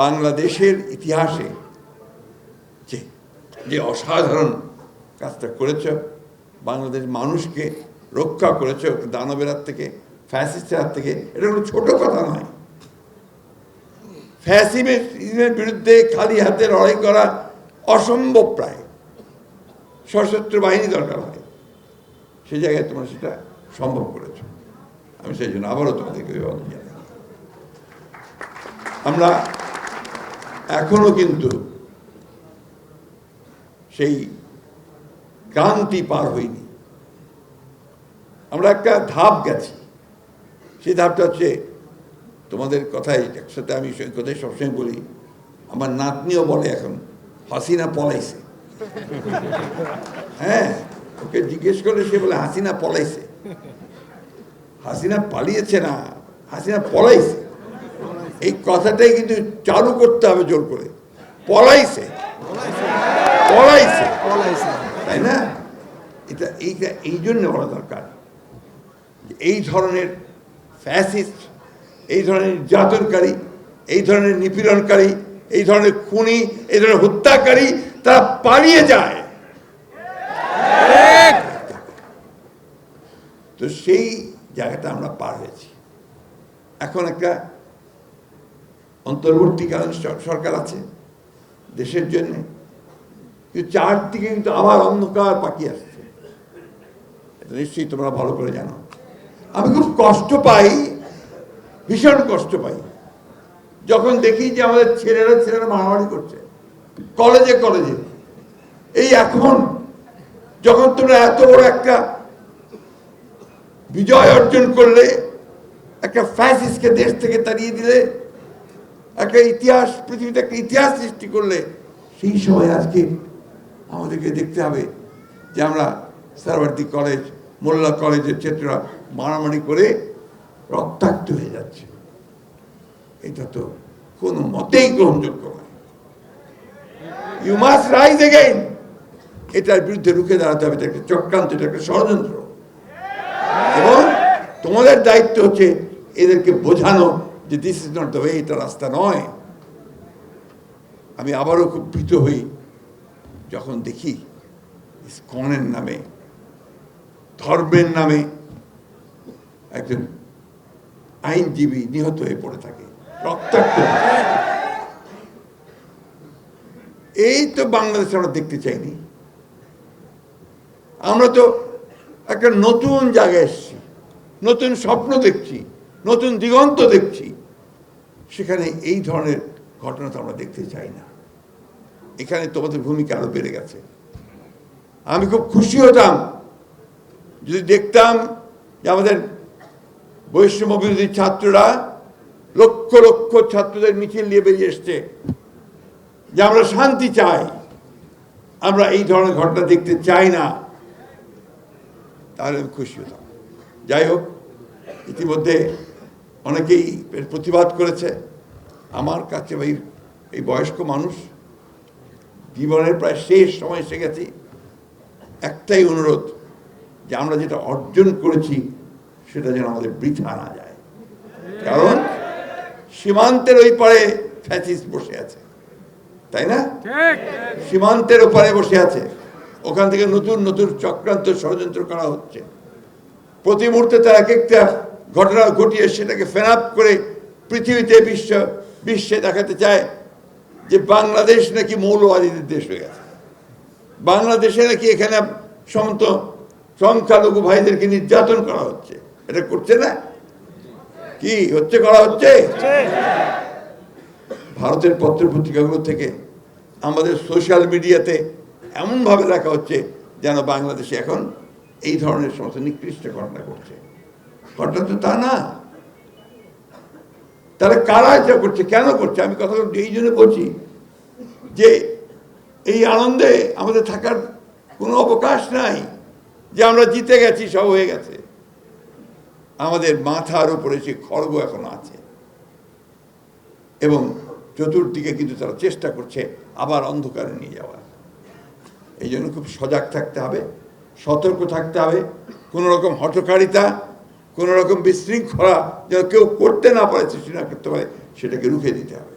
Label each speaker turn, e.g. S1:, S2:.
S1: বাংলাদেশের ইতিহাসে যে অসাধারণ কাজটা করেছ, বাংলাদেশ মানুষকে রক্ষা করেছ দানবের হাত থেকে, ফ্যাসিস্টের হাত থেকে, এটা কোনো ছোট কথা নয়। ফ্যাসিজমের বিরুদ্ধে খালি হাতে লড়াই করা অসম্ভব প্রায়, সশস্ত্র বাহিনী দরকার হয়। সেই জায়গায় তোমরা সেটা সম্ভব করেছ। আমি সেই জন্য আবারও তোমাদেরকে অভিবাদন জানাই। আমরা এখনো কিন্তু সেই ক্রান্তি পার হইনি। আমরা একটা ধাপ গেছি। সেই ধাপটা হচ্ছে তোমাদের কথাই একসাথে আমি কথাই সবসময় বলি, আমার নাতনিও বলে এখন হাসিনা পলাইছে। হ্যাঁ, ওকে জিজ্ঞেস করলে সে বলে হাসিনা পলাইছে। হাসিনা পালিয়েছে না, হাসিনা পলাইছে। এই কথাটাই কিন্তু চালু করতে হবে জোর করে, পলাইছে পলাইছে, তাই না? এইটা এই জন্য বলা দরকার। এই ধরনের ফ্যাসিস্ট, এই ধরনের নির্যাতনকারী, এই ধরনের নিপীড়নকারী, এই ধরনের খুনি, এই ধরনের হত্যাকারী তারা পালিয়ে যায়। তো সেই জায়গাটা আমরা পার হয়েছি। এখন একটা অন্তর্বর্তীকালীন সরকার আছে দেশের জন্য, কিন্তু চারদিকে কিন্তু আবার অন্ধকার পাকি আসছে। এটা নিশ্চয়ই তোমরা ভালো করে জানো। আমি খুব কষ্ট পাই, ভীষণ কষ্ট পাই যখন দেখি যে আমাদের ছেলেরা মারামারি করছে কলেজে কলেজে। এই এখন যখন তোমরা এত বড় একটা বিজয় অর্জন করলে, একটা ফ্যাসিস্টকে দেশ থেকে তাড়িয়ে দিলে, একটা ইতিহাস, পৃথিবীতে একটা ইতিহাস সৃষ্টি করলে, সেই সময় আজকে আমাদেরকে দেখতে হবে যে আমরা সারওয়ার্দী কলেজ, মোল্লা কলেজের ছাত্ররা মারামারি করে রক্তাক্ত হয়ে যাচ্ছে। এটা তো কোনো মতেই গ্রহণযোগ্য নয়। You must rise again. এটার বিরুদ্ধে রুখে দাঁড়াতে হবে। এটা একটা চক্রান্ত, এটা একটা ষড়যন্ত্র। এবং তোমাদের দায়িত্ব হচ্ছে এদেরকে বোঝানো যে this is not the way, এটা রাস্তা নয়। আমি আবারও খুব ভীত হই যখন দেখি ইসকনের নামে, ধর্মের নামে একজন আইনজীবী নিহত হয়ে পড়ে থাকে, রক্তাক্ত। এই তো বাংলাদেশে আমরা দেখতে চাইনি। আমরা তো একটা নতুন জায়গায় এসেছি, নতুন স্বপ্ন দেখছি, নতুন দিগন্ত দেখছি। সেখানে এই ধরনের ঘটনা তো আমরা দেখতে চাই না। এখানে তোমাদের ভূমিকা আরো বেড়ে গেছে। আমি খুব খুশি হতাম যদি দেখতাম যে আমাদের বৈষম্য বিরোধী ছাত্ররা লক্ষ লক্ষ ছাত্রদের মিছিল নিয়ে বেরিয়ে এসছে যে আমরা শান্তি চাই, আমরা এই ধরনের ঘটনা দেখতে চাই না। তাহলে আমি খুশি হতাম। যাই হোক, ইতিমধ্যে অনেকেই প্রতিবাদ করেছে। আমার কাছে ভাই, এই বয়স্ক মানুষ, জীবনের প্রায় শেষ সময় এসে গেছি। একটাই অনুরোধ যে আমরা যেটা অর্জন করেছি সেটা যেন আমাদের বৃথা না যায়। কারণ সীমান্তের ওই পারে ফ্যাসিস্ট বসে আছে, তাই না? সীমান্তের ওপারে বসে আছে। ওখান থেকে নতুন নতুন চক্রান্ত, ষড়যন্ত্র করা হচ্ছে। প্রতি মুহূর্তে তারা এক একটা ঘটনা ঘটিয়ে সেটাকে ফেনাপ করে পৃথিবীতে বিশ্বে দেখাতে চায় যে বাংলাদেশ নাকি মৌলবাদীদের দেশ হয়ে গেছে, বাংলাদেশে নাকি এখানে সমস্ত সংখ্যালঘু ভাইদেরকে নির্যাতন করা হচ্ছে। এটা করছে না? কি হচ্ছে? করা হচ্ছে। ভারতের পত্র পত্রিকাগুলো থেকে, আমাদের সোশ্যাল মিডিয়াতে এমনভাবে লেখা হচ্ছে যেন বাংলাদেশে এখন এই ধরনের সমস্ত নিকৃষ্ট ঘটনা ঘটছে। ঘটনা তো তা না। তারা কারা এটা করছে, কেন করছে? আমি কথা এই জন্য বলছি যে এই আনন্দে আমাদের থাকার কোনো অবকাশ নাই যে আমরা জিতে গেছি, সব হয়ে গেছে। আমাদের মাথার উপরে সে খড়গ এখন আছে এবং চতুর্দিকে কিন্তু তারা চেষ্টা করছে আবার অন্ধকারে নিয়ে যাওয়ার। এই জন্য খুব সজাগ থাকতে হবে, সতর্ক থাকতে হবে। কোনো রকম হঠকারিতা, কোনো রকম বিশৃঙ্খলা যেন কেউ করতে না পারে, সৃষ্টি না করতে পারে, সেটাকে রুখে দিতে হবে।